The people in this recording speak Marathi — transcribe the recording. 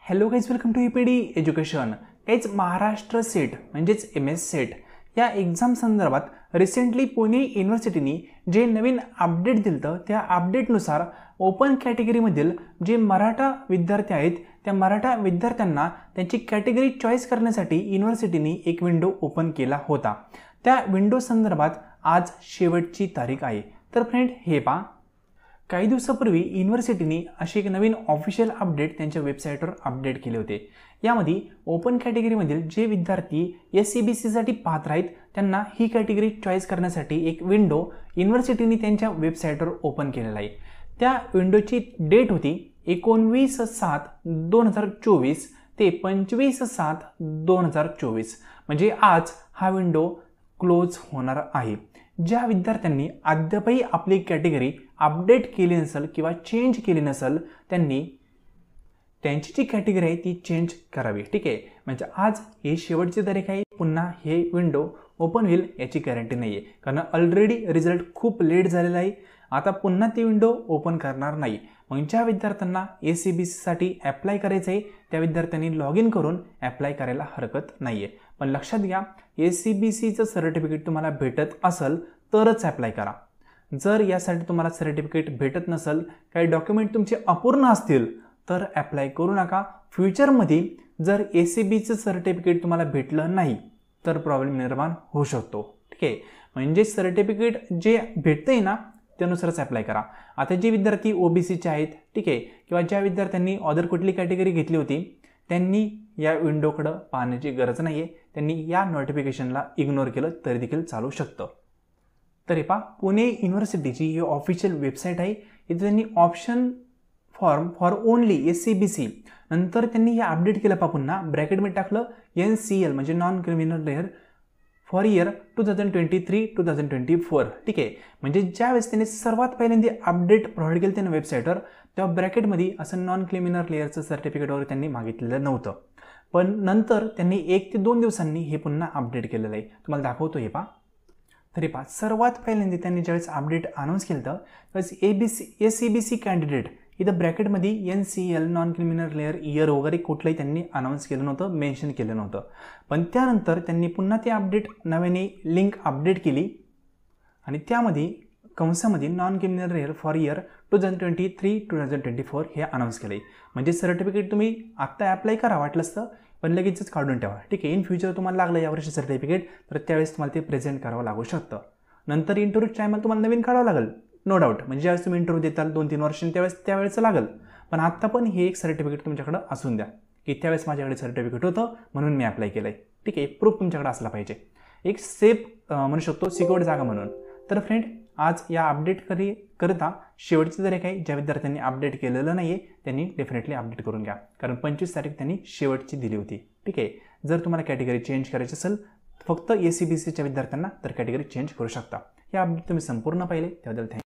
Hello guys, welcome to EPD education. Guys, Maharashtra set म्हणजेच MS सेट या एक्झाम संदर्भात रिसेंटली पुणे युनिव्हर्सिटीने जे नवीन अपडेट दिलं त्या अपडेटनुसार ओपन कॅटेगरीमधील जे मराठा विद्यार्थी आहेत त्या मराठा विद्यार्थ्यांना त्यांची कॅटेगरी चॉईस करण्यासाठी युनिव्हर्सिटीने एक विंडो ओपन केला होता. त्या विंडो संदर्भात आज शेवटची तारीख आहे. तर फ्रेंड, हे पहा, काही दिवसापूर्वी युनिव्हर्सिटीने अशी एक नवीन ऑफिशियल अपडेट त्यांच्या वेबसाईटवर अपडेट केले होते. यामध्ये ओपन कॅटेगरीमधील जे विद्यार्थी SCBCसाठी पात्र आहेत त्यांना ही कॅटेगरी चॉईस करण्यासाठी एक विंडो युनिव्हर्सिटीने त्यांच्या वेबसाईटवर ओपन केलेला आहे. त्या विंडोची डेट होती 19/7/2024 ते 25/7/2024. म्हणजे आज हा विंडो क्लोज होणार आहे. ज्या विद्यार्थ्यांनी अद्यापही आपली कॅटेगरी अपडेट केली नसेल किंवा चेंज केली नसेल त्यांनी त्यांची जी कॅटेगरी आहे ती चेंज करावी. ठीक आहे, म्हणजे आज ही शेवटची तारीख आहे. पुन्हा हे विंडो ओपन होईल याची गॅरंटी नाही आहे, कारण ऑलरेडी रिझल्ट खूप लेट झालेला आहे. आता पुन्हा ती विंडो ओपन करणार नाही. मग ज्या विद्यार्थ्यांना SCBCसाठी ॲप्लाय करायचं आहे त्या विद्यार्थ्यांनी लॉग इन करून ॲप्लाय करायला हरकत नाही आहे. पण लक्षात घ्या, SCBCचं सर्टिफिकेट तुम्हाला भेटत असेल तरच ॲप्लाय करा. जर यासाठी तुम्हाला सर्टिफिकेट भेटत नसेल, काही डॉक्युमेंट तुमचे अपूर्ण असतील तर ॲप्लाय करू नका. फ्युचरमध्ये जर SCBCचं सर्टिफिकेट तुम्हाला भेटलं नाही तर प्रॉब्लेम निर्माण होऊ शकतो. ठीक आहे, म्हणजे सर्टिफिकेट जे भेटतंय ना त्यानुसारच ॲप्लाय करा. आता जे विद्यार्थी OBCचे आहेत, ठीक आहे, किंवा ज्या विद्यार्थ्यांनी अदर कुठली कॅटेगरी घेतली होती त्यांनी या विंडोकडं पाहण्याची गरज नाही आहे. त्यांनी या नोटिफिकेशनला इग्नोर केलं तरी देखील चालू शकतं. तर हे पहा, पुणे युनिव्हर्सिटीची ही ऑफिशियल वेबसाईट आहे. इथे त्यांनी option form for only SCBC नंतर त्यांनी हे अपडेट केलं. पहा, पुन्हा ब्रॅकेटमध्ये टाकलं NCL म्हणजे non criminal layer for year 2023-2024. ठीक आहे, म्हणजे ज्यावेळेस त्यांनी सर्वात पहिल्यांदा अपडेट प्रोव्हाइड केलं त्यांनी वेबसाईटवर तेव्हा ब्रॅकेटमध्ये असं नॉन क्रिमिनल लेअरचं सर्टिफिकेट वगैरे त्यांनी मागितलेलं नव्हतं. पण नंतर त्यांनी 1 ते 2 दिवसांनी हे पुन्हा अपडेट केलेलं आहे. तुम्हाला दाखवतो हे पहा. तरी पहा, सर्वात पहिल्यांदा त्यांनी ज्यावेळेस अपडेट अनाऊन्स केलं त्यावेळेस SCBC कॅन्डिडेट इथं ब्रॅकेटमध्ये NCL non criminal layer year वगैरे कुठलंही त्यांनी अनाऊन्स केलं नव्हतं, मेन्शन केलं नव्हतं. पण त्यानंतर त्यांनी पुन्हा ते अपडेट नव्याने लिंक अपडेट केली आणि त्यामध्ये कंसामध्ये non criminal layer for year 2023-2024 हे अनाऊन्स केलं आहे. म्हणजे सर्टिफिकेट तुम्ही आत्ता ॲप्लाय करा वाटलंच तर, पण लगेचच काढून ठेवा. ठीक आहे, इन फ्युचर तुम्हाला लागलं यावर्षी सर्टिफिकेट तर त्यावेळेस तुम्हाला ते प्रेझेंट करावं लागू शकतं. नंतर इंटरव्ह्यू टायमाला तुम्हाला नवीन काढावं लागेल, नो डाऊट. म्हणजे ज्यावेळेस तुम्ही इंटरव्ह्यू देताल 2-3 वर्षांनी त्यावेळेस लागेल. पण आत्ता पण हे एक सर्टिफिकेट तुमच्याकडे असून द्या की त्यावेळेस माझ्याकडे सर्टिफिकेट होतं म्हणून मी अप्लाय केलं आहे. ठीक आहे, प्रूफ तुमच्याकडे असला पाहिजे. एक सेफ म्हणू शकतो सिक्युअर्ड जागा म्हणून. तर फ्रेंड, आज या अपडेट करता शेवटची तारीख आहे. ज्या विद्यार्थ्यांनी अपडेट केलेलं नाही आहे त्यांनी डेफिनेटली अपडेट करून घ्या, कारण 25 तारीख त्यांनी शेवटची दिली होती. ठीक आहे, जर तुम्हाला कॅटेगरी चेंज करायची असेल फक्त SCBCच्या विद्यार्थ्यांना तर कॅटेगरी चेंज करू शकता. हे अपडेट तुम्ही संपूर्ण पाहिले त्याबद्दल थँक्यू.